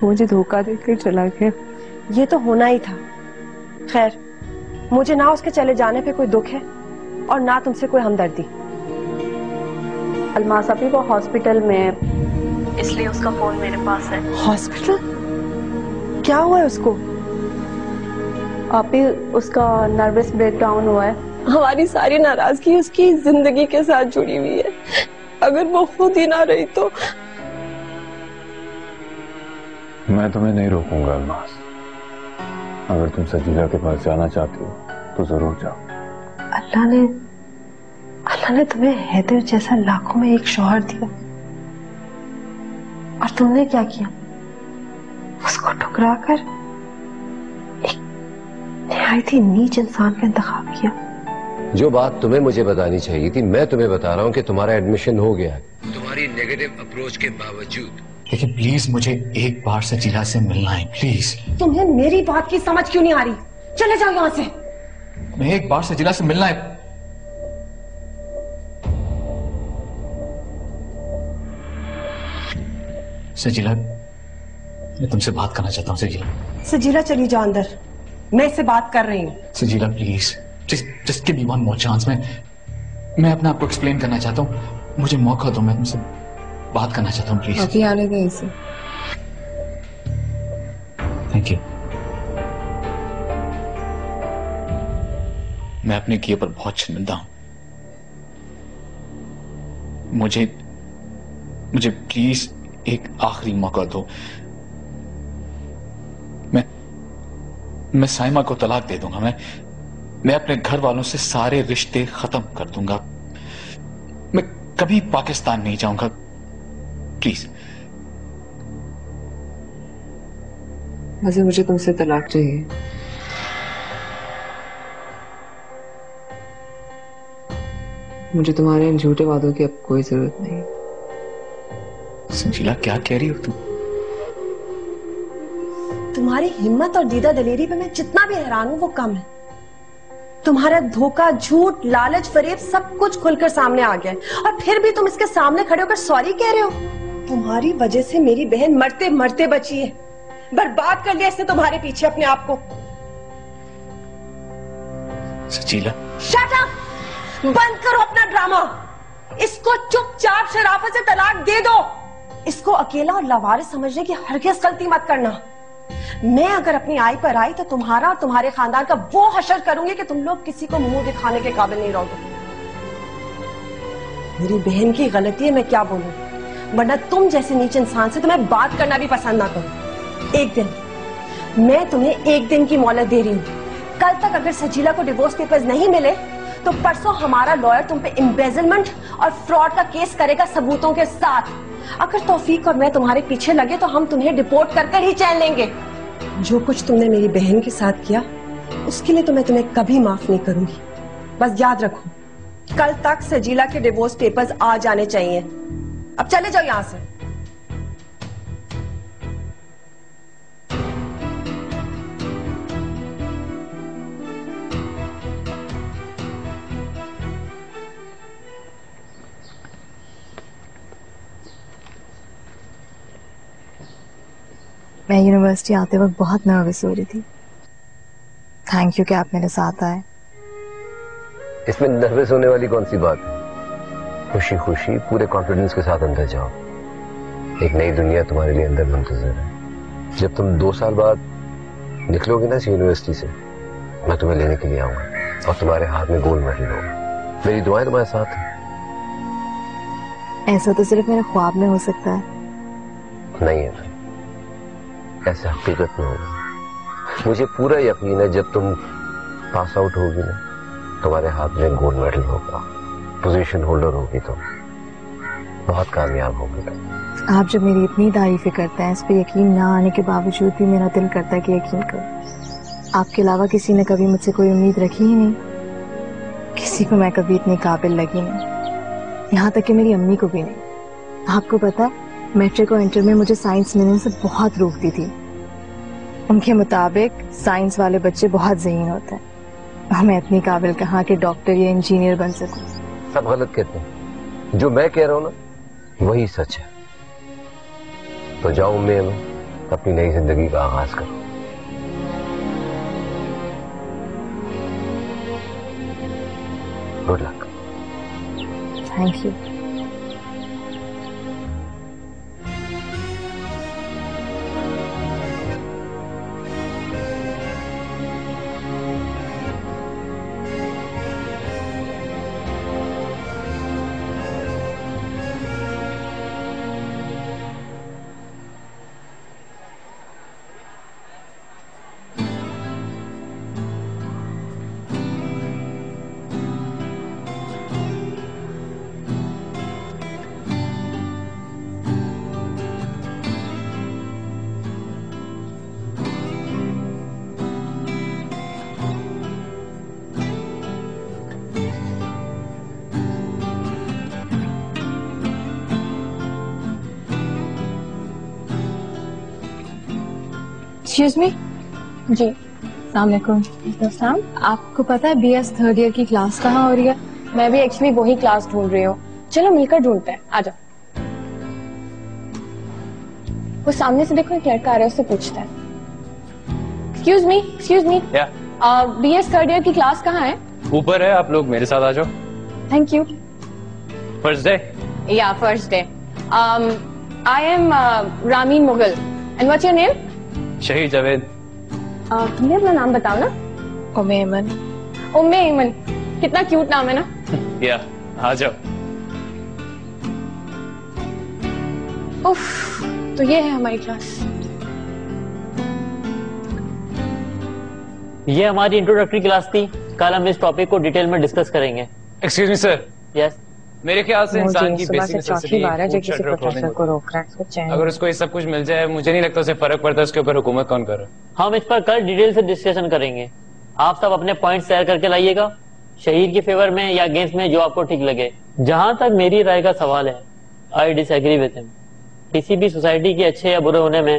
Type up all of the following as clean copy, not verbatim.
मुझे धोखा देकर चला गया। ये तो होना ही था। खैर, मुझे ना उसके चले जाने पे कोई दुख है और ना तुमसे कोई हमदर्दी। अलमास अभी वो हॉस्पिटल में है, इसलिए उसका फोन मेरे पास है। हॉस्पिटल? क्या हुआ है उसको? अभी उसका नर्वस ब्रेकडाउन हुआ है। हमारी सारी नाराजगी उसकी जिंदगी के साथ जुड़ी हुई है। अगर वो खुद ही ना रही तो। मैं तुम्हें नहीं रोकूंगा अलमास। अगर तुम सजीला के पास जाना चाहती हो तो जरूर जाओ। अल्लाह ने तुम्हें हैदर जैसा लाखों में एक शौहर दिया और तुमने क्या किया? उसको ठुकरा कर एक निहायत ही नीच इंसान का इंतखाब किया। जो बात तुम्हें मुझे बतानी चाहिए थी मैं तुम्हें बता रहा हूँ कि तुम्हारा एडमिशन हो गया है, तुम्हारी नेगेटिव अप्रोच के बावजूद। लेकिन प्लीज मुझे एक बार सजीला से मिलना है, प्लीज। तुम्हें मेरी बात की समझ क्यों नहीं आ रही? चले जाओ यहाँ से। मैं एक बार सजीला से मिलना है। सजीला, मैं तुमसे बात करना चाहता हूँ। सजीला चली जाओ अंदर, मैं इससे बात कर रही हूँ। Sajila please, just give me one more chance. मैं अपने आप को एक्सप्लेन करना चाहता हूँ, मुझे मौका दो, मैं तुमसे बात करना चाहता हूँ प्लीज। अभी आने दे इसे। Thank you. मैं अपने किए पर बहुत शर्मिंदा हूं। मुझे प्लीज एक आखिरी मौका दो। मैं साइमा को तलाक दे दूंगा। मैं अपने घर वालों से सारे रिश्ते खत्म कर दूंगा। मैं कभी पाकिस्तान नहीं जाऊंगा। प्लीज। वैसे मुझे तुमसे तलाक चाहिए। मुझे तुम्हारे इन झूठे वादों की अब कोई जरूरत नहीं। संजीला, क्या कह रही हो तुम? तुम्हारी हिम्मत और दीदा दलेरी पे मैं जितना भी हैरान हूं वो कम है। तुम्हारा धोखा, झूठ, लालच, फरेब सब कुछ खुलकर सामने आ गया है और फिर भी तुम इसके सामने खड़े होकर सॉरी कह रहे हो। तुम्हारी वजह से मेरी बहन मरते मरते बची है। बर्बाद कर लिया इसने तुम्हारे पीछे अपने आप को। Sanjila, shut up! बंद करो अपना ड्रामा। इसको चुपचाप शराफत से तलाक दे दो। इसको अकेला और लावारिस समझने की हरगिज़ गलती मत करना। मैं अगर अपनी आई पर आई तो तुम्हारा और तुम्हारे खानदान का वो हशर करूंगी कि तुम लोग किसी को मुंह दिखाने के काबिल नहीं रहोगे। मेरी बहन की गलती है, मैं क्या बोलूं, वरना तुम जैसे नीच इंसान से तो मैं बात करना भी पसंद ना करूं। एक दिन, मैं तुम्हें एक दिन की मोहलत दे रही हूं। कल तक अगर सजीला को डिवोर्स पेपर्स नहीं मिले तो परसों हमारा लॉयर तुम पे एम्बेजलमेंट और फ्रॉड का केस करेगा सबूतों के साथ। अगर तौफीक और मैं तुम्हारे पीछे लगे तो हम तुम्हें डिपोर्ट कर ही चैन लेंगे। जो कुछ तुमने मेरी बहन के साथ किया उसके लिए तो मैं तुम्हें कभी माफ नहीं करूंगी। बस याद रखो, कल तक सजीला के डिवोर्स पेपर्स आ जाने चाहिए। अब चले जाओ यहां से। मैं यूनिवर्सिटी आते वक्त बहुत नर्वस हो रही थी। थैंक यू कि आप मेरे साथ आए। इसमें नर्वस होने वाली कौन सी बात है? खुशी खुशी पूरे कॉन्फिडेंस के साथ अंदर जाओ। एक नई दुनिया तुम्हारे लिए अंदर मुंतजर है। जब तुम 2 साल बाद निकलोगे ना इस यूनिवर्सिटी से, मैं तुम्हें लेने के लिए आऊंगा और तुम्हारे हाथ में गोल्ड मेडल होगा। मेरी दुआएं तुम्हारे साथ हैं। ऐसा तो सिर्फ मेरे ख्वाब में हो सकता है। नहीं है, ऐसा हकीकत में होगा। मुझे पूरा यकीन है जब तुम पास आउट होगी ना, तुम्हारे हाथ में गोल्ड मेडल होगा, पोजीशन होल्डर होगी, तुम बहुत कामयाब होगी। आप जब मेरी इतनी तारीफें करते हैं, इस पे यकीन ना आने के बावजूद भी मेरा दिल करता है कि यकीन करो। आपके अलावा किसी ने कभी मुझसे कोई उम्मीद रखी ही नहीं। किसी को मैं कभी इतनी काबिल लगी नहीं, यहाँ तक कि मेरी अम्मी को भी नहीं। आपको पता है, मैट्रिक और इंटर में मुझे साइंस लेने से बहुत रोकती थी। उनके मुताबिक साइंस वाले बच्चे बहुत ज़हीन होते हैं और मैं इतनी काबिल कहाँ कि डॉक्टर या इंजीनियर बन सकूं। सब गलत कहते हैं। जो मैं कह रहा हूँ ना वही सच है। तो जाओ, मैं अपनी नई जिंदगी का आगाज करो। Good luck. Thank you. Excuse me. जी अस्सलाम वालेकुम। आपको पता है BS थर्ड ईयर की क्लास कहाँ हो रही है? मैं भी एक्चुअली वही क्लास ढूंढ रही हूँ। चलो मिलकर ढूंढते हैं, आ जाओ। वो सामने से देखो, एक लड़का आ रहा है, उससे पूछते हैं। Excuse me BS third year की क्लास कहाँ है? ऊपर है, आप लोग मेरे साथ आ जाओ। Thank you. First day? या first day. I am Rameen Mughal and what's your name? Shahid Javed. तुमने अपना नाम बताओ ना। उम्मे ऐमन। उम्मे ऐमन, कितना क्यूट नाम है ना। या आ जाओ। उफ, तो ये है हमारी क्लास। ये हमारी इंट्रोडक्टरी क्लास थी। कल हम इस टॉपिक को डिटेल में डिस्कस करेंगे। Excuse me sir. यस। मेरे ख्याल से इंसान की बेसिक नेसेसिटी को रोक रहा है। अगर उसको ये सब कुछ मिल जाए, मुझे नहीं लगता उसे फर्क पड़ता उसके ऊपर हुकूमत कौन कर रहा है। हम इस पर कल डिटेल से डिस्कशन करेंगे। आप सब अपने पॉइंट शेयर करके लाइएगा, शहीद के फेवर में या अगेंस्ट में, जो आपको ठीक लगे। जहां तक मेरी राय का सवाल है, आई डिसएग्री विद हिम। किसी भी सोसाइटी के अच्छे या बुरे होने में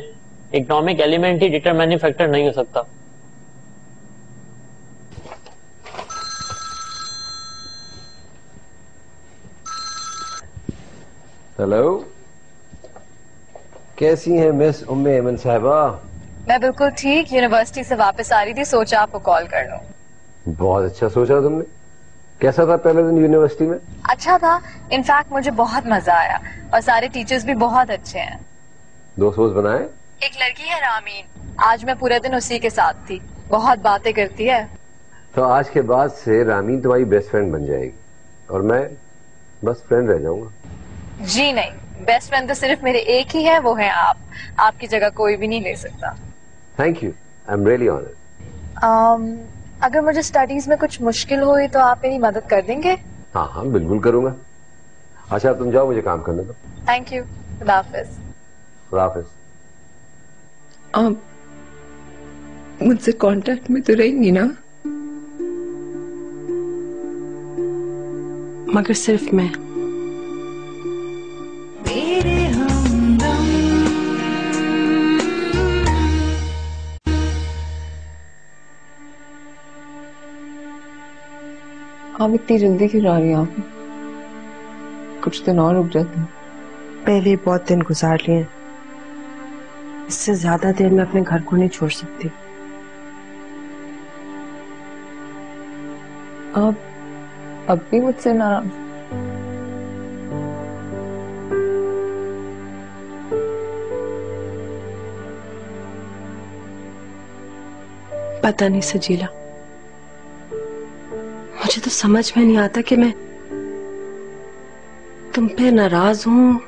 इकोनॉमिक एलिमेंट ही डिटरमाइनिंग फैक्टर नहीं हो सकता। हेलो, कैसी हैं मिस उम्मे ऐमन साहिबा? मैं बिल्कुल ठीक, यूनिवर्सिटी से वापस आ रही थी, सोचा आपको कॉल कर लूं। बहुत अच्छा सोचा तुमने। कैसा था पहला दिन यूनिवर्सिटी में? अच्छा था, इनफैक्ट मुझे बहुत मजा आया और सारे टीचर्स भी बहुत अच्छे हैं। दोस्त बनाए? एक लड़की है रामीन, आज मैं पूरे दिन उसी के साथ थी, बहुत बातें करती है। तो आज के बाद से रामीन तुम्हारी बेस्ट फ्रेंड बन जाएगी और मैं बस फ्रेंड रह जाऊंगा। जी नहीं, बेस्ट फ्रेंड तो सिर्फ मेरे एक ही है, वो है आप। आपकी जगह कोई भी नहीं ले सकता। Thank you, I am really honoured. अगर मुझे स्टडीज में कुछ मुश्किल हुई तो आप मेरी मदद कर देंगे? हाँ बिल्कुल करूंगा। अच्छा तुम जाओ, मुझे काम करने दो। थैंक यू, खुदा हाफिज। खुदा हाफिज। आप मुझसे कांटेक्ट में तो रहेंगी ना? मगर सिर्फ मैं। आप इतनी जल्दी क्यों जा रही हैं? आप कुछ दिन और रुक जाते। पहले बहुत दिन गुजार लिए, इससे ज्यादा देर मैं अपने घर को नहीं छोड़ सकती। आप अब भी मुझसे नाराज? पता नहीं सजीला, मुझे तो समझ में नहीं आता कि मैं तुम पे नाराज हूं,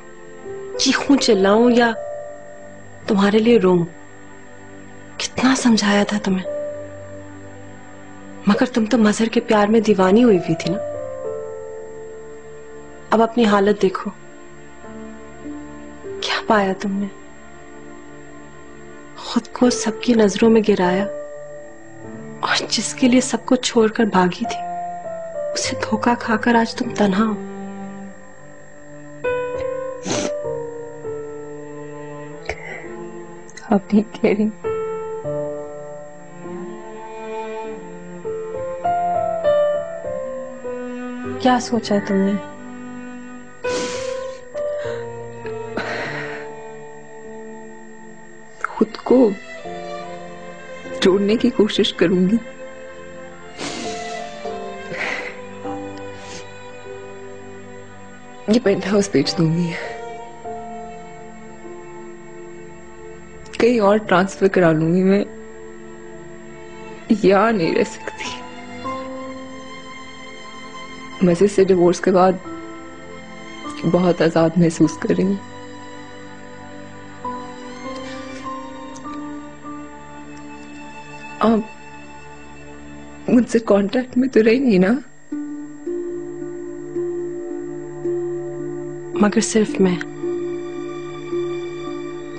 चीखूं चिल्लाऊं या तुम्हारे लिए रोऊं। कितना समझाया था तुम्हें, मगर तुम तो मजहर के प्यार में दीवानी हुई हुई थी ना। अब अपनी हालत देखो, क्या पाया तुमने? खुद को सबकी नजरों में गिराया और जिसके लिए सब कुछ छोड़कर भागी थी, उसे धोखा खाकर आज तुम तन्हा हो। आप ठीक कह रही। क्या सोचा है तुमने? सबको जोड़ने की कोशिश करूंगी। ये पेंट हाउस बेच दूंगी, कहीं और ट्रांसफर करा लूंगी। मैं यहाँ नहीं रह सकती। मज़े से डिवोर्स के बाद बहुत आजाद महसूस कर रही हूँ। आप मुझसे कांटेक्ट में तो रही नहीं ना? मगर सिर्फ मैं।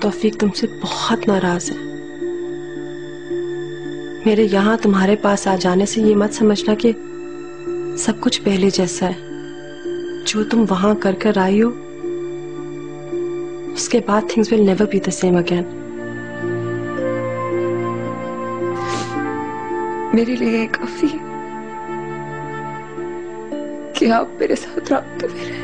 तौफीक तुमसे बहुत नाराज है। मेरे यहां तुम्हारे पास आ जाने से ये मत समझना कि सब कुछ पहले जैसा है। जो तुम वहां कर कर आई हो, उसके बाद things will never be the same again. मेरे लिए ये काफी है कि आप मेरे साथ राब्ते में रहे।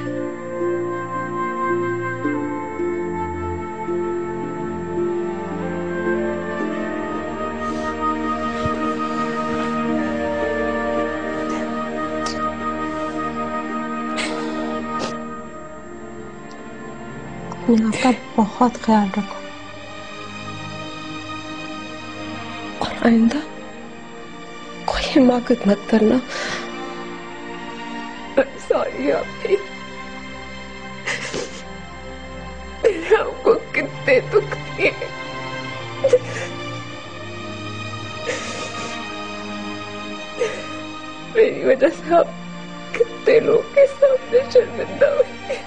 आपका बहुत ख्याल रखो और आइंदा कोई हिमाकत मत करना। सॉरी आपकी, मैंने आपको कितने दुख दिए। मेरी वजह से आप कितने लोगों के सामने शर्मिंदा हुए।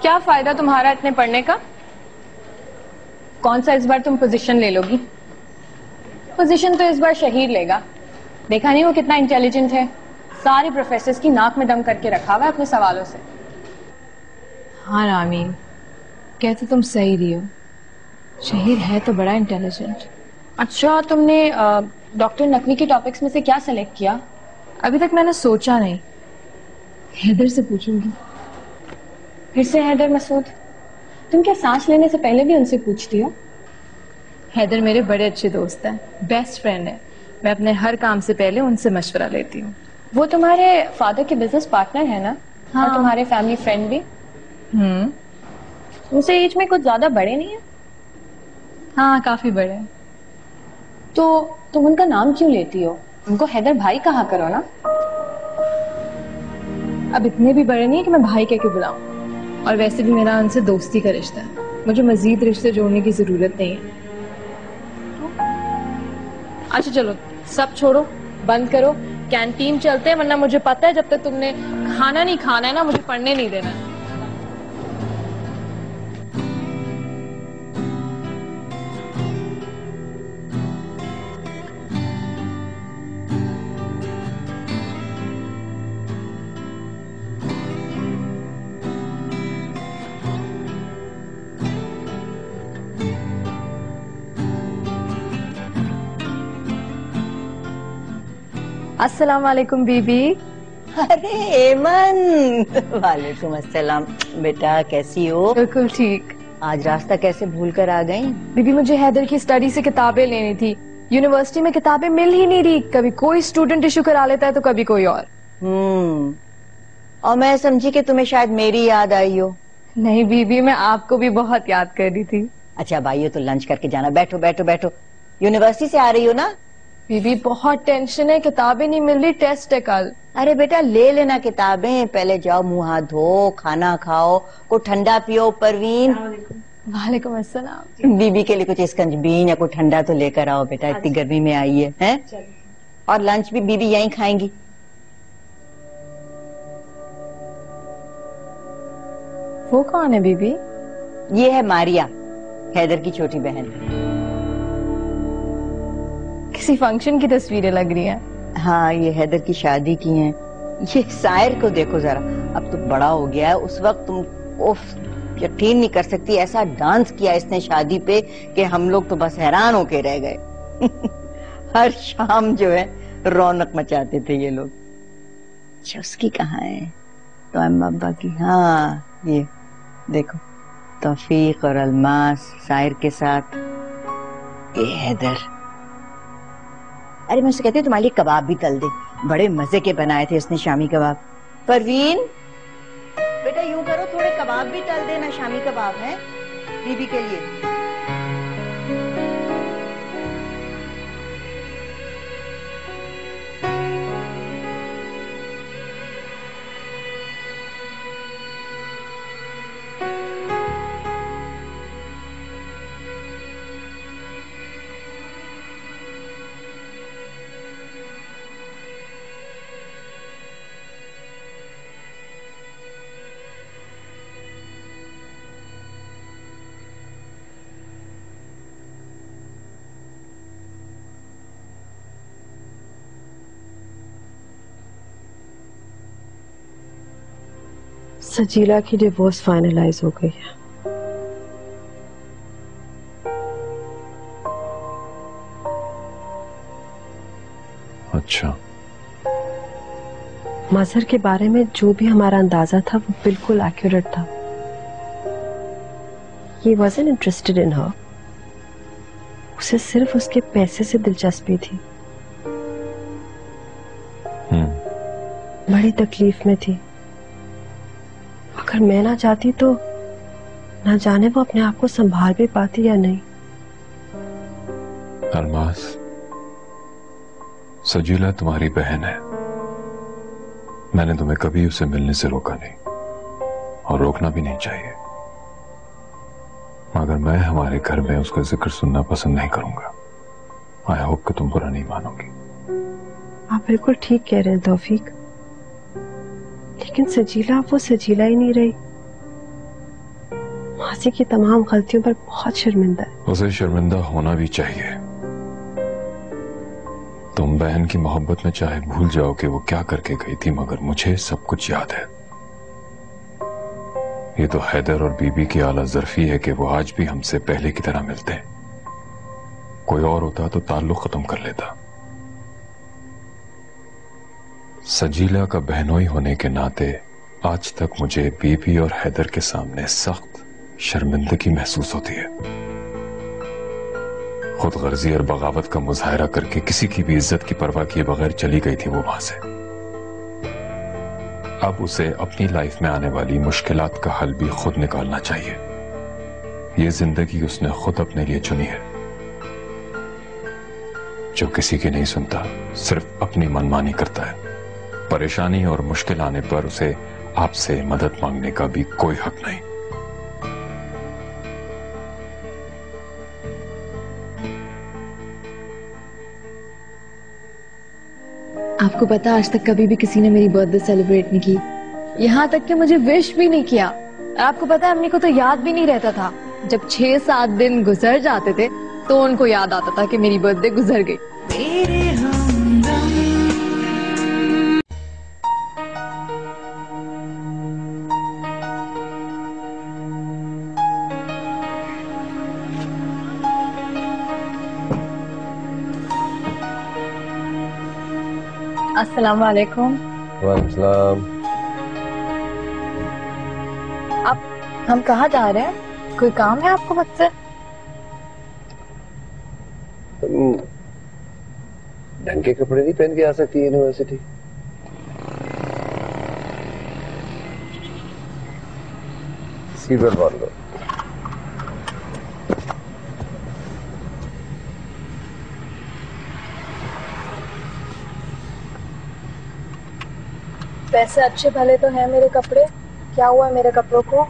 क्या फायदा तुम्हारा इतने पढ़ने का? कौन सा इस बार तुम पोजीशन ले लोगी? पोजीशन तो इस बार शहीर लेगा। देखा नहीं वो कितना इंटेलिजेंट है, सारे प्रोफेसर्स की नाक में दम करके रखा हुआ है अपने सवालों से। हाँ रामीन, कहते तुम सही रही हो, शहीर है तो बड़ा इंटेलिजेंट। अच्छा, तुमने डॉक्टर नकवी के टॉपिक्स में से क्या सेलेक्ट किया? अभी तक मैंने सोचा नहीं, हैदर से पूछूंगी। फिर से हैदर मसूद? तुम क्या सांस लेने से पहले भी उनसे पूछती हो? हैदर मेरे बड़े अच्छे दोस्त हैं, बेस्ट फ्रेंड है। मैं अपने हर काम से पहले उनसे मशवरा लेती हूँ। वो तुम्हारे फादर के बिजनेस पार्टनर है ना? हाँ। और तुम्हारे फैमिली फ्रेंड भी? उनसे एज में कुछ ज्यादा बड़े नहीं है? हाँ, काफी बड़े हैं। तो तुम उनका नाम क्यों लेती हो? उनको हैदर भाई कहा करो ना। अब इतने भी बड़े नहीं है कि मैं भाई कह के बुलाऊं, और वैसे भी मेरा उनसे दोस्ती का रिश्ता है, मुझे मजीद रिश्ते जोड़ने की जरूरत नहीं है। अच्छा चलो, सब छोड़ो, बंद करो, कैंटीन चलते हैं, वरना मुझे पता है जब तक तुमने खाना नहीं खाना है ना, मुझे पढ़ने नहीं देना है। अस्सलाम वालेकुम बीबी। अरे एमन, वालेकुम अस्सलाम। बेटा कैसी हो? बिल्कुल ठीक। आज रास्ता कैसे भूल कर आ गई? बीबी मुझे हैदर की स्टडी से किताबें लेनी थी, यूनिवर्सिटी में किताबें मिल ही नहीं रही, कभी कोई स्टूडेंट इशू करा लेता है तो कभी कोई और। और मैं समझी कि तुम्हें शायद मेरी याद आई हो। नहीं बीबी, मैं आपको भी बहुत याद कर रही थी। अच्छा भाइयों, तो लंच करके जाना। बैठो बैठो बैठो। यूनिवर्सिटी से आ रही हो ना? बीबी बहुत टेंशन है, किताबें नहीं मिल रही, टेस्ट है कल। अरे बेटा ले लेना किताबें, पहले जाओ मुंह हाथ धो, खाना खाओ, को ठंडा पियो। परवीन। वालेकुम अस्सलाम। बीबी के लिए कुछ स्कंजबीन या कोई ठंडा तो लेकर आओ बेटा, इतनी गर्मी में आई है, हैं? और लंच भी बीबी यहीं खाएंगी। वो कौन है बीबी? ये है मारिया, हैदर की छोटी बहन। किसी फंक्शन की तस्वीरें लग रही हैं। हाँ, ये हैदर की शादी की हैं। ये सायर को देखो जरा, अब तो बड़ा हो गया है। उस वक्त तुम उफ, यकीन नहीं कर सकती, ऐसा डांस किया इसने शादी पे कि हम लोग तो बस हैरान होके रह गए। हर शाम जो है रौनक मचाते थे ये लोग। अच्छा उसकी कहाँ है तो अम्मा की? हाँ ये देखो, तौफीक और अलमास साहिर के साथ, ये हैदर। अरे मैं उससे कहती हूँ तुम्हारे लिए कबाब भी तल दे, बड़े मजे के बनाए थे उसने शामी कबाब। परवीन बेटा यूं करो, थोड़े कबाब भी तल देना, शामी कबाब है बीबी के लिए। सजीला की डिवोर्स फाइनलाइज हो गई है। अच्छा। मजहर के बारे में जो भी हमारा अंदाजा था वो बिल्कुल एक्यूरेट था। He wasn't interested in her. उसे सिर्फ उसके पैसे से दिलचस्पी थी। बड़ी तकलीफ में थी। अगर मैं ना चाहती तो ना जाने वो अपने आप को संभाल भी पाती या नहीं। अलमास, सजीला तुम्हारी बहन है। मैंने तुम्हें कभी उसे मिलने से रोका नहीं और रोकना भी नहीं चाहिए, मगर मैं हमारे घर में उसका जिक्र सुनना पसंद नहीं करूंगा। आई होप कि तुम बुरा नहीं मानोगी। आप बिल्कुल ठीक कह रहे हैं तौफीक, लेकिन सजीला वो सजीला ही नहीं रही। मासी की तमाम गलतियों पर बहुत शर्मिंदा है। उसे शर्मिंदा होना भी चाहिए। तुम बहन की मोहब्बत में चाहे भूल जाओ कि वो क्या करके गई थी, मगर मुझे सब कुछ याद है। ये तो हैदर और बीबी की आला ज़र्फी है कि वो आज भी हमसे पहले की तरह मिलते हैं। कोई और होता तो ताल्लुक खत्म कर लेता। सजीला का बहनोई होने के नाते आज तक मुझे बीबी और हैदर के सामने सख्त शर्मिंदगी महसूस होती है। खुदगर्जी और बगावत का मुजाहरा करके किसी की भी इज्जत की परवाह किए बगैर चली गई थी वो वहां से। अब उसे अपनी लाइफ में आने वाली मुश्किलात का हल भी खुद निकालना चाहिए। ये जिंदगी उसने खुद अपने लिए चुनी है। जो किसी की नहीं सुनता, सिर्फ अपनी मनमानी करता है। परेशानी और मुश्किल आने पर उसे आपसे मदद मांगने का भी कोई हक नहीं। आपको पता, आज तक कभी भी किसी ने मेरी बर्थडे सेलिब्रेट नहीं की, यहाँ तक कि मुझे विश भी नहीं किया। आपको पता है, अम्मी को तो याद भी नहीं रहता था। जब 6-7 दिन गुजर जाते थे तो उनको याद आता था कि मेरी बर्थडे गुजर गई। अस्सलाम वालेकुम। वालेकुम सलाम। आप, हम कहाँ जा रहे हैं? कोई काम है आपको मुझसे? ढंग के कपड़े नहीं पहन के आ सकती यूनिवर्सिटी? सीट बेल्ट बांध लो। वैसे अच्छे भले तो हैं मेरे कपड़े, क्या हुआ मेरे कपड़ों को?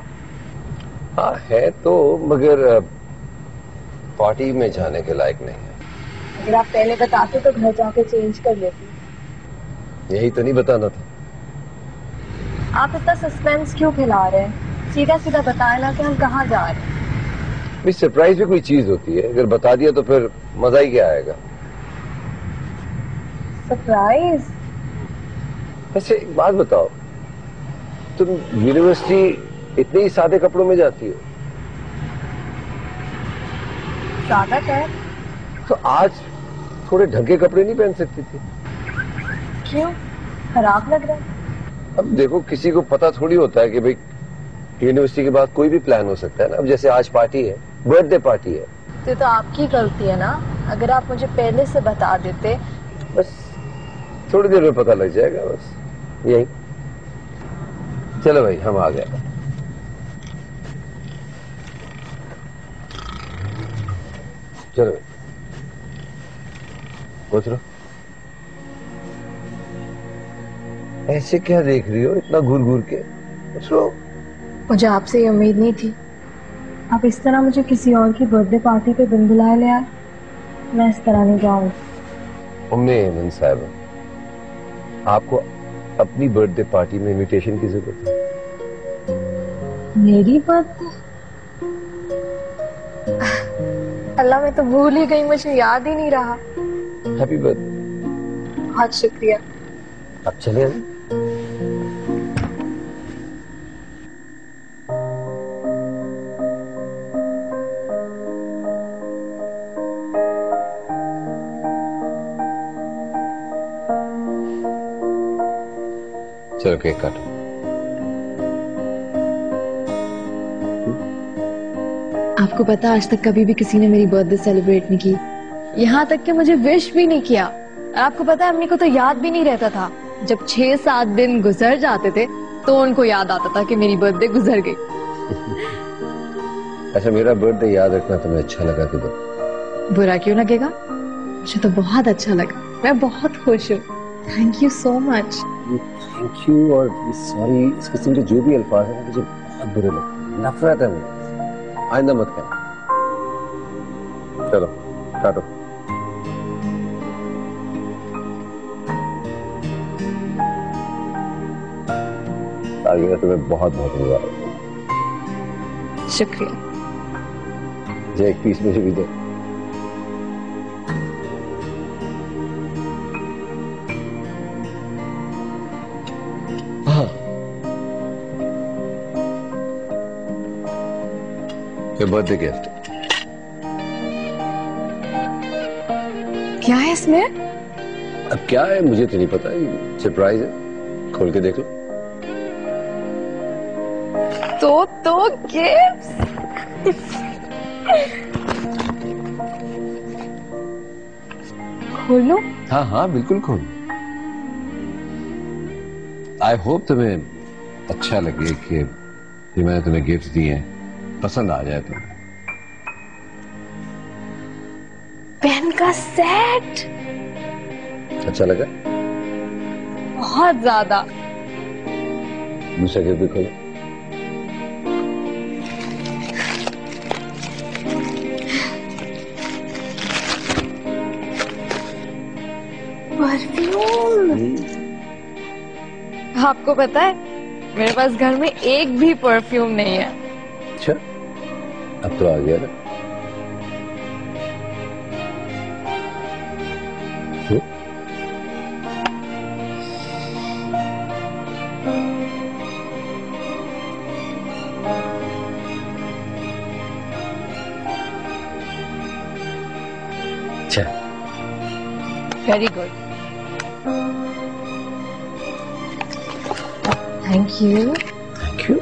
हाँ है तो, मगर पार्टी में जाने के लायक नहीं है। अगर आप पहले बताते तो घर जाके चेंज कर लेती। यही तो नहीं बताना था। आप इतना सस्पेंस क्यों खिला रहे हैं? सीधा सीधा बताए ना कि हम कहाँ जा रहे हैं। भी सरप्राइज भी कोई चीज होती है, अगर बता दिया तो फिर मजा ही क्या आएगा। सरप्राइज? वैसे एक बात बताओ, तुम यूनिवर्सिटी इतने ही सादे कपड़ों में जाती हो? सादा क्या है? तो आज थोड़े ढंग के कपड़े नहीं पहन सकती थी? क्यों, खराब लग रहा है? अब देखो, किसी को पता थोड़ी होता है कि भाई यूनिवर्सिटी के बाद कोई भी प्लान हो सकता है ना। अब जैसे आज पार्टी है, बर्थडे पार्टी है। तो आपकी गलती है ना, अगर आप मुझे पहले से बता देते। बस थोड़ी देर में पता लग जाएगा, बस यही। चलो भाई, हम आ गए। चलो उतरो। ऐसे क्या देख रही हो इतना घूर घूर के? उतरो। मुझे आपसे ये उम्मीद नहीं थी। आप इस तरह मुझे किसी और की बर्थडे पार्टी पे बिन बुलाए ले आए। मैं इस तरह नहीं जाऊंगी। उम्मे ऐमन साहब, आपको अपनी बर्थडे पार्टी में इनविटेशन की जरूरत है? मेरी बर्थडे? अल्लाह, मैं तो भूल ही गई, मुझे याद ही नहीं रहा। Happy birthday. बहुत शुक्रिया। अब चले अभी। चलो केक काटो। आपको पता, आज तक कभी भी किसी ने मेरी बर्थडे सेलिब्रेट नहीं की। यहाँ तक कि मुझे विश भी नहीं किया। और आपको पता है, अम्मी को तो याद भी नहीं रहता था। जब 6-7 दिन गुजर जाते थे तो उनको याद आता था कि मेरी बर्थडे गुजर गई। अच्छा, मेरा बर्थडे याद रखना तुम्हें अच्छा लगा कि बुरा क्यों लगेगा? मुझे तो बहुत अच्छा लगा। मैं बहुत खुश हूँ। Thank you so much. Thank you और सॉरी, इस किस्म के जो भी अल्फाज हैं मुझे बहुत बुरे लगते हैं। नफरत है मुझे। आइंदा मत कहना। चलो काटो। सालगिरह तुम्हें बहुत बहुत मुबारक। शुक्रिया। जो एक पीस मुझे भी दो। Birthday gift. क्या है इसमें? अब क्या है मुझे तो नहीं पता, सरप्राइज है, खोल के देख लो। तो गिफ्ट। खोलो। हाँ हाँ बिल्कुल खोलो। आई होप तुम्हें अच्छा लगे कि मैंने तुम्हें गिफ्ट दिए हैं, पसंद आ जाए तुम्हें। पेन का सेट। अच्छा लगा? बहुत ज्यादा। दूसरा गिफ्ट भी खोलो। परफ्यूम। आपको पता है, मेरे पास घर में एक भी परफ्यूम नहीं है। अच्छा, अब तो आ गया ना। अच्छा, very good. Thank you. Thank you.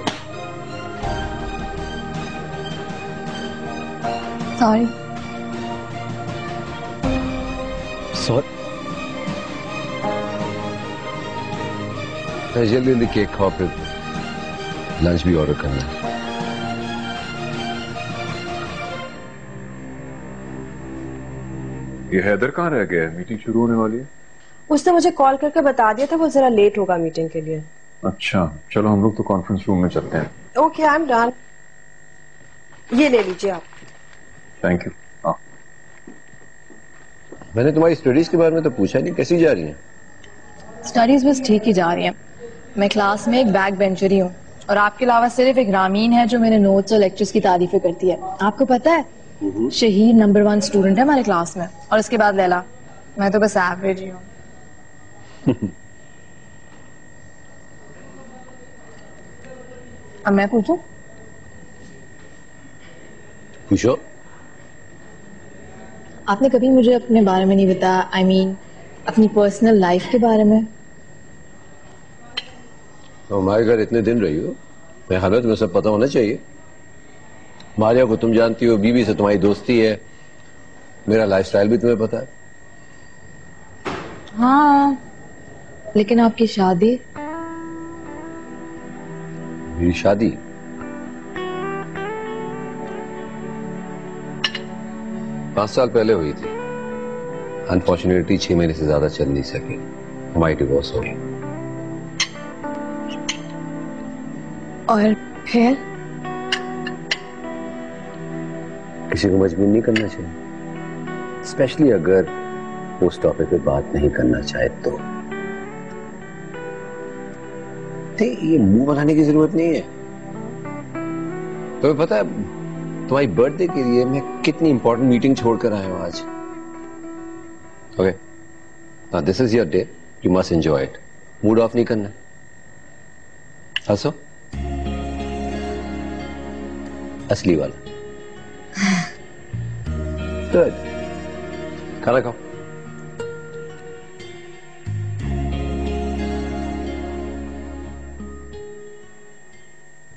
Sorry. जल्दी जल्दी केक खाओ, फिर लंच भी ऑर्डर करना है। ये हैदर कहाँ रह गया है? मीटिंग शुरू होने वाली है। उसने मुझे कॉल करके बता दिया था वो जरा लेट होगा मीटिंग के लिए। अच्छा चलो, हम लोग तो कॉन्फ्रेंस रूम में चलते हैं। Okay, I am done. ये ले लीजिए आप। Thank you. हाँ, मैंने तुम्हारी स्टडीज के बारे में तो पूछा नहीं, कैसी जा रही हैं? स्टडीज बस ठीक ही जा रही हैं। मैं क्लास में एक बैक बेंचर ही हूँ और आपके अलावा सिर्फ एक रामीन है जो मेरे नोट्स और लेक्चर्स की तारीफें करती है। आपको पता है, शहीद नंबर 1 स्टूडेंट है हमारे क्लास में, और उसके बाद लैला। मैं तो बस एवरेज ही हूँ। अब मैं पूछूं? पूछो। आपने कभी मुझे अपने बारे में नहीं बताया, I mean, अपनी पर्सनल लाइफ के बारे में। तो हमारे घर इतने दिन रही हो, मैं हालत में सब पता होना चाहिए। मारिया को तुम जानती हो, बीबी से तुम्हारी दोस्ती है, मेरा लाइफस्टाइल भी तुम्हें पता है। हाँ, लेकिन आपकी शादी? मेरी शादी 5 साल पहले हुई थी। अनफॉर्चुनेटली 6 महीने से ज्यादा चल नहीं सकी, हमारी डिवोर्स हो गई। और फिर? किसी को मजबूर नहीं करना चाहिए, स्पेशली अगर वो उस टॉपिक पे बात नहीं करना चाहे तो। ये मुंह बनाने की जरूरत नहीं है। तुम्हें पता है तुम्हारी बर्थडे के लिए मैं कितनी इंपॉर्टेंट मीटिंग छोड़कर आया हूं आज। Okay, now this is your day, you must enjoy it. Mood off नहीं करना। हंसो, असली वाला। गुड, खाना खाओ।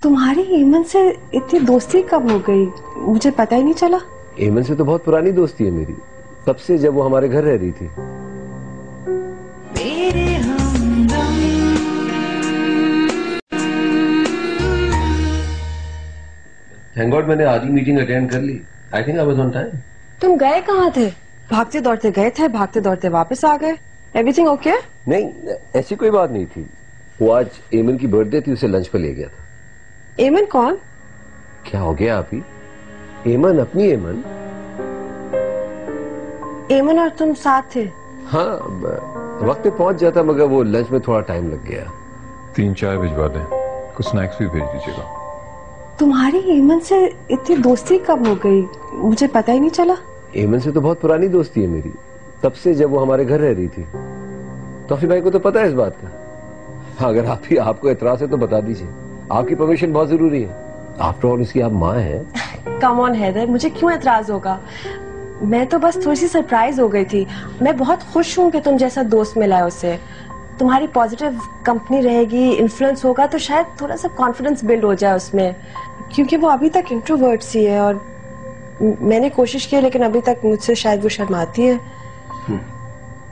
तुम्हारी एमन से इतनी दोस्ती कब हो गई, मुझे पता ही नहीं चला। एमन से तो बहुत पुरानी दोस्ती है मेरी, तब से जब वो हमारे घर रह रही थी। थैंक गॉड मैंने आधी मीटिंग अटेंड कर ली। I think I was on time. तुम गए कहाँ थे? भागते दौड़ते गए थे, भागते दौड़ते वापस आ गए। Everything okay? नहीं, ऐसी कोई बात नहीं थी। वो आज एमन की बर्थडे थी, उसे लंच पे ले गया था। एमन कौन? क्या हो गया आप ही? एमन, अपनी एमन। एमन और तुम साथ थे? हाँ, वक्त पे पहुंच जाता, मगर वो लंच में थोड़ा टाइम लग गया। 3 चाय भिजवा दें, कुछ स्नैक्स भी भेज दीजिएगा। तुम्हारी एमन से इतनी दोस्ती कब हो गई, मुझे पता ही नहीं चला। एमन से तो बहुत पुरानी दोस्ती है मेरी, तब से जब वो हमारे घर रह रही थी। तौफी भाई को तो पता है इस बात का। अगर आपको एतराज है तो बता दीजिए, आपकी परमिशन बहुत जरूरी है। आफ्टर ऑल उसकी आप माँ हैं। कम ऑन हैदर, मुझे क्यों एतराज होगा? मैं तो बस थोड़ी सी सरप्राइज हो गई थी। मैं बहुत खुश हूँ कि तुम जैसा दोस्त मिला है उससे। तुम्हारी पॉजिटिव कंपनी रहेगी, इन्फ्लुएंस होगा तो शायद थोड़ा सा कॉन्फिडेंस बिल्ड हो जाए उसमें, क्योंकि वो अभी तक इंट्रोवर्ट सी है और मैंने कोशिश की लेकिन अभी तक मुझसे शायद वो शर्माती है।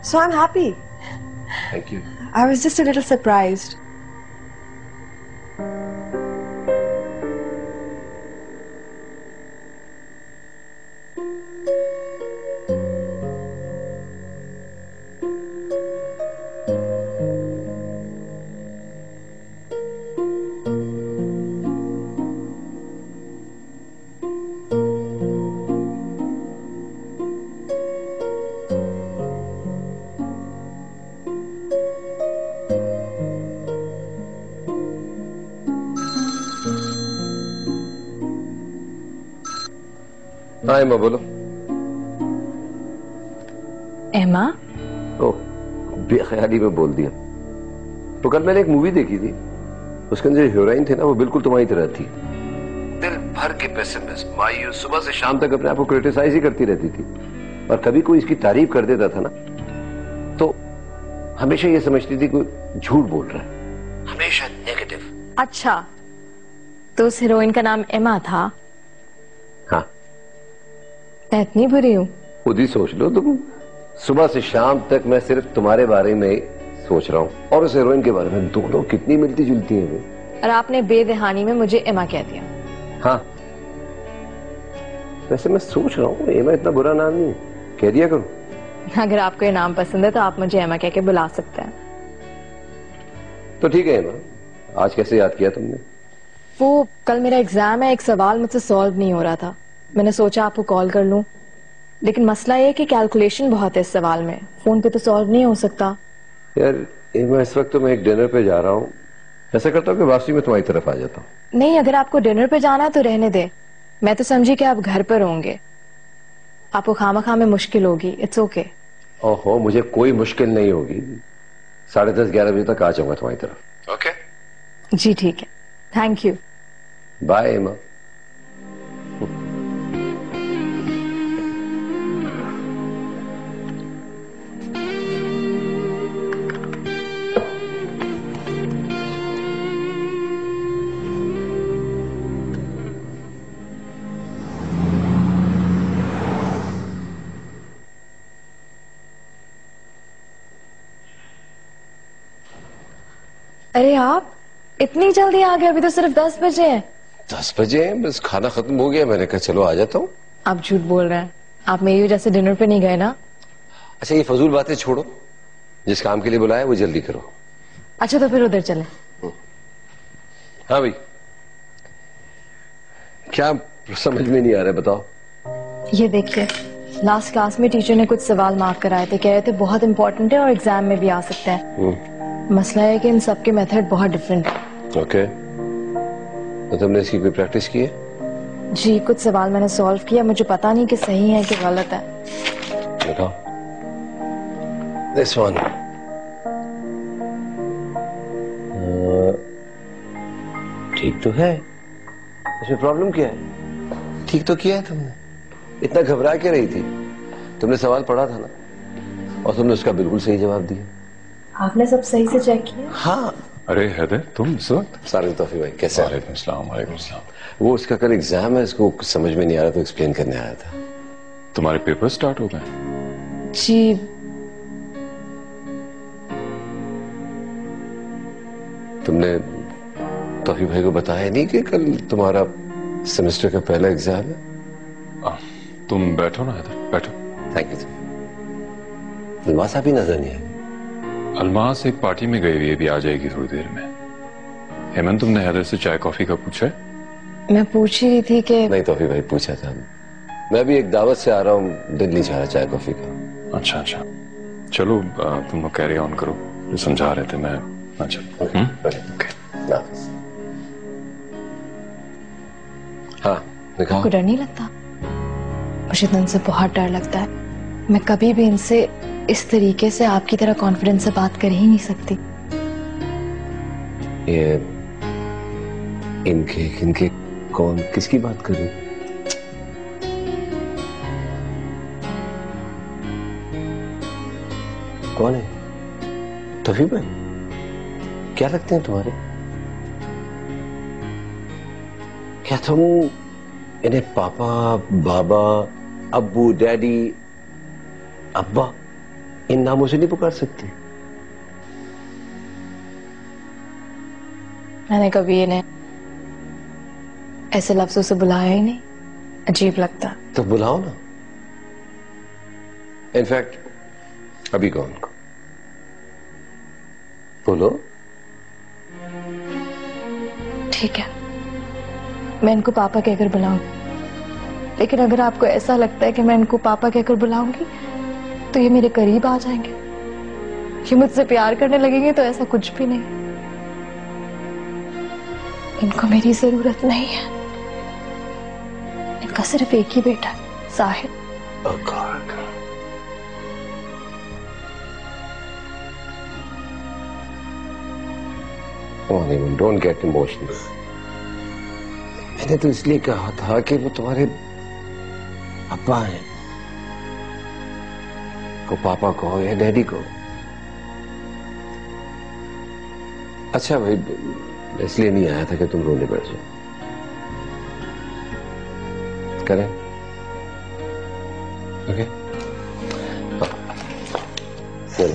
So I am happy. Thank you. I was just a little surprised. हाँ एमा, बोलो। एमा? ओह, बेख्याली में बोल दिया। तो कल मैंने एक मूवी देखी थी, उसके अंदर जो हीरोइन थे ना, वो बिल्कुल तुम्हारी तरह थी। दिल भर के पेसिमिस्ट, मायूस, सुबह से शाम तक अपने आप को क्रिटिसाइज ही करती रहती थी। और कभी कोई इसकी तारीफ कर देता था ना, तो हमेशा ये समझती थी कोई झूठ बोल रहा है, हमेशा नेगेटिव। अच्छा, तो उस हीरोइन का नाम एमा था? हाँ। मैं इतनी बुरी हूँ? खुद ही सोच लो तुम, सुबह से शाम तक मैं सिर्फ तुम्हारे बारे में सोच रहा हूँ और उस हीरोइन के बारे में। दोनों कितनी मिलती जुलती हैं वो। और आपने बेदहानी में मुझे एमा कह दिया। हाँ, वैसे मैं सोच रहा हूँ एमा इतना बुरा नाम नहीं, कह दिया करो। अगर आपको ये नाम पसंद है तो आप मुझे एमा कह के बुला सकते हैं। तो ठीक है एमा, आज कैसे याद किया तुमने? वो कल मेरा एग्जाम है, एक सवाल मुझसे सॉल्व नहीं हो रहा था, मैंने सोचा आपको कॉल कर लूं। लेकिन मसला ये कि कैलकुलेशन बहुत है इस सवाल में, फोन पे तो सॉल्व नहीं हो सकता। यार एमा, इस वक्त तो मैं एक डिनर पे जा रहा हूँ, ऐसा करता हूँ कि वापसी में तुम्हारी तरफ आ जाता हूँ। नहीं, अगर आपको डिनर पे जाना है तो रहने दे, मैं तो समझी कि आप घर पर होंगे, आपको खामा में मुश्किल होगी। It's okay. ओहो, मुझे कोई मुश्किल नहीं होगी, 10:30-11 बजे तक आ जाऊंगा तुम्हारी तरफ। ओके जी ठीक है, थैंक यू। बाय एमा। अरे आप इतनी जल्दी आ गए? अभी तो सिर्फ 10 बजे हैं। 10 बजे हैं, बस खाना खत्म हो गया, मैंने कहा चलो आ जाता हूँ। आप झूठ बोल रहे हैं। आप मेरी वजह से डिनर पे नहीं गए ना? अच्छा ये फजूल बातें छोड़ो, जिस काम के लिए बुलाया वो जल्दी करो। अच्छा तो फिर उधर चले। हाँ भाई, क्या समझ में नहीं आ रहा है बताओ। ये देखिए, लास्ट क्लास में टीचर ने कुछ सवाल मार्क कराए थे, कह रहे थे बहुत इंपॉर्टेंट है और एग्जाम में भी आ सकते हैं। मसला है कि इन सब के मेथड बहुत डिफरेंट है। ओके, तो तुमने इसकी कोई प्रैक्टिस की है? जी, कुछ सवाल मैंने सॉल्व किया, मुझे पता नहीं कि सही है कि गलत है। बताओ। दिस वन ठीक तो है, इसमें प्रॉब्लम क्या है? ठीक तो किया है तुमने, इतना घबरा के रही थी? तुमने सवाल पढ़ा था ना, और तुमने उसका बिल्कुल सही जवाब दिया। आपने सब सही से चेक किया? हाँ। अरे हैदर, तुम इस वक्त? सारे तौफीक भाई कैसे? वालेकुम सलाम। वालेकुम सलाम। वो उसका कल एग्जाम है, इसको कुछ समझ में नहीं आ रहा तो एक्सप्लेन करने आया था। तुम्हारे पेपर स्टार्ट हो गए? जी। तुमने तौफीक भाई को बताया नहीं कि कल तुम्हारा सेमेस्टर का पहला एग्जाम है? तुम बैठो ना हैदर, बैठो। Thank you. अलमास अभी नजर नहीं आई। अलमास एक पार्टी में गई हुई है, भी आ जाएगी थोड़ी देर में। हेमंत, तुमने हैदर से चाय कॉफी का पूछा है? मैं पूछ ही रही थी कि नहीं तौफीक भाई, पूछा था। मैं भी एक दावत से आ रहा हूँ, दिल नहीं चाह रहा चाय कॉफी का। अच्छा अच्छा, चलो तुम लोग कैरी ऑन करो, जो समझा रहे थे मैं ना चलो। ओके। हाँ दिखाओ। आपको डर नहीं लगता? मुझे तो इनसे बहुत डर लगता है। मैं कभी भी इनसे इस तरीके से आपकी तरह कॉन्फिडेंस से बात कर ही नहीं सकती। ये इनके कौन, किसकी बात कर रही? कौन है? तौफीक भाई क्या लगते हैं तुम्हारे? क्या तुम इन्हें पापा, बाबा, अब्बू, डैडी, अब्बा इन नामों से नहीं पुकार सकती? मैंने कभी इन्हें ऐसे लफ्जों से बुलाया ही नहीं, अजीब लगता। तो बुलाओ ना। इनफैक्ट अभी कहो उनको, बोलो। ठीक है, मैं इनको पापा कहकर बुलाऊंगी, लेकिन अगर आपको ऐसा लगता है कि मैं इनको पापा कहकर बुलाऊंगी तो ये मेरे करीब आ जाएंगे, ये मुझसे प्यार करने लगेंगे, तो ऐसा कुछ भी नहीं। इनको मेरी जरूरत नहीं है, इनका सिर्फ एक ही बेटा है, साहिल। Don't get emotional. मैंने तो इसलिए कहा था कि वो तुम्हारे अब्बा हैं, को पापा कहो या डैडी को। अच्छा भाई, इसलिए नहीं आया था कि तुम रोने बैठ जाओ। करें? ओके, चलो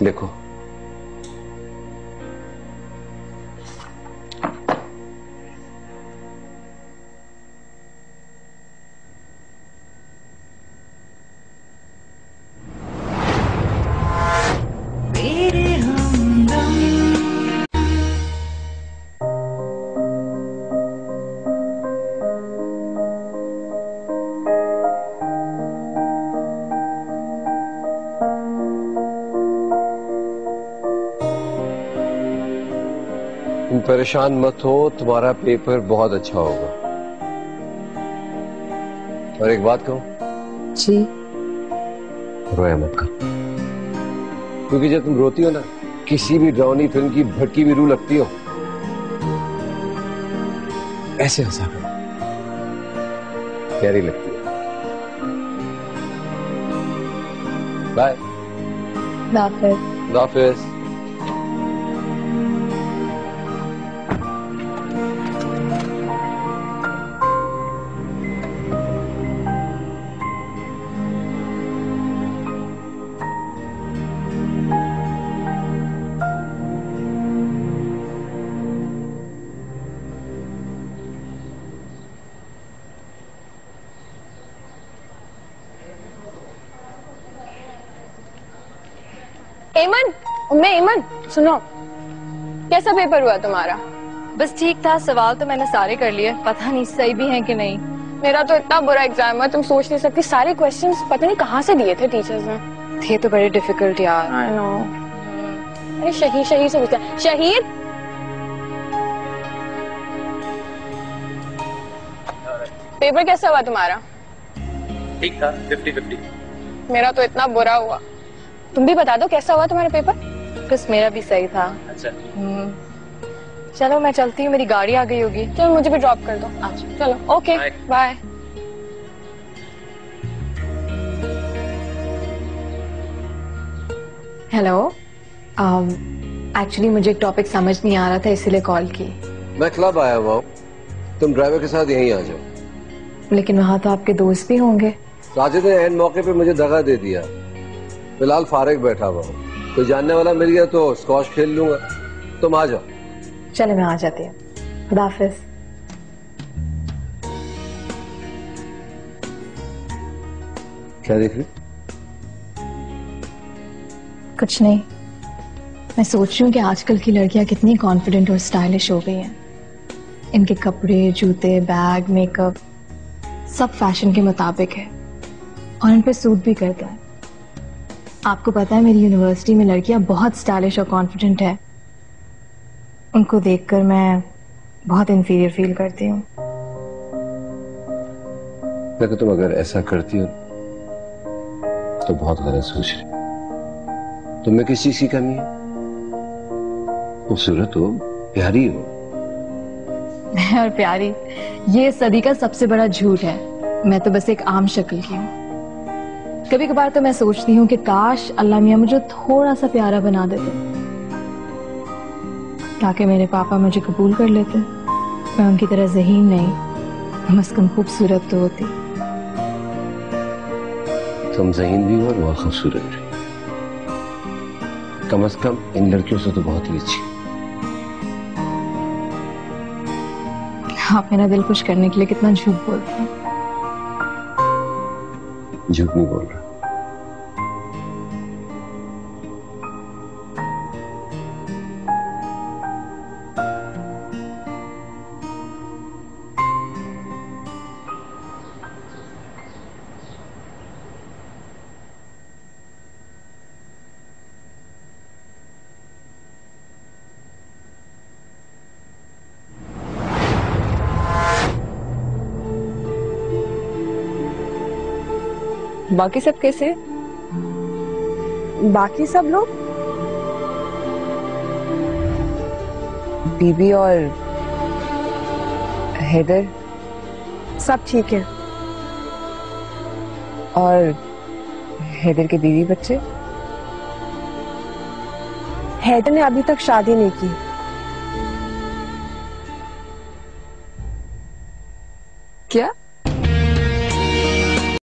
देखो। परेशान मत हो, तुम्हारा पेपर बहुत अच्छा होगा। और एक बात कहूं? जी। रोया मत कर, क्योंकि जब तुम रोती हो ना, किसी भी ड्राउनी फिल्म की भटकी हुई रूह लगती हो, ऐसे हंसा करो, प्यारी लगती है। बाय। हाफिज। एमन, सुनो, कैसा पेपर हुआ तुम्हारा? बस ठीक था, सवाल तो मैंने सारे कर लिए, पता नहीं सही भी हैं कि नहीं। मेरा तो इतना बुरा एग्जाम हुआ, तुम सोच नहीं सकती, सारे क्वेश्चंस पता नहीं कहाँ से दिए थे टीचर्स ने। थे तो बड़े डिफिकल्ट यार। I know. अरे शहीद से पूछता, शहीद पेपर कैसा हुआ तुम्हारा? ठीक था, 50-50। मेरा तो इतना बुरा हुआ। तुम भी बता दो कैसा हुआ तुम्हारा पेपर? बस मेरा भी सही था। अच्छा। चलो मैं चलती हूँ, मेरी गाड़ी आ गई होगी। चलो मुझे भी ड्रॉप कर दो। अच्छा चलो, ओके बाय। हेलो, एक्चुअली मुझे एक टॉपिक समझ नहीं आ रहा था, इसीलिए कॉल की। मैं क्लब आया हुआ हूँ, तुम ड्राइवर के साथ यहीं आ जाओ। लेकिन वहाँ तो आपके दोस्त भी होंगे। साजिद ने एंड मौके पे मुझे दगा दे दिया, फिलहाल फारिग बैठा हुआ हूँ, कोई जानने वाला मिल गया तो स्क्वॉश खेल लूंगा। तुम आ जाओ। चले मैं आ जाती हूँ, खुदा हाफिज। क्या देख रही? कुछ नहीं, मैं सोच रही हूँ कि आजकल की लड़कियां कितनी कॉन्फिडेंट और स्टाइलिश हो गई हैं। इनके कपड़े, जूते, बैग, मेकअप सब फैशन के मुताबिक है और इन पे सूट भी करता है। आपको पता है मेरी यूनिवर्सिटी में लड़कियां बहुत स्टाइलिश और कॉन्फिडेंट है। उनको देखकर मैं बहुत इंफीरियर फील करती हूँ। देखो, तुम अगर ऐसा करती हो तो बहुत गलत सोच रही। तुम्हें किस चीज की कमी है? खूबसूरत हो, प्यारी हो। और प्यारी, ये सदी का सबसे बड़ा झूठ है। मैं तो बस एक आम शक्ल की हूँ। कभी कभार तो मैं सोचती हूँ कि काश अल्लाह मियाँ मुझे थोड़ा सा प्यारा बना देते, ताकि मेरे पापा मुझे कबूल कर लेते। मैं उनकी तरह ज़हीन नहीं, कम से कम खूबसूरत तो होती। तुम ज़हीन भी हो और बहुत खूबसूरत भी, कम से कम इन लड़कियों से तो बहुत ही अच्छी। आप मेरा दिल खुश करने के लिए कितना झूठ बोलते हैं। झूठ नहीं बोल रहा। बाकी सब कैसे? बाकी सब लोग? बीबी और हैदर सब ठीक है। और हैदर के बीवी बच्चे? हैदर ने अभी तक शादी नहीं की। क्या?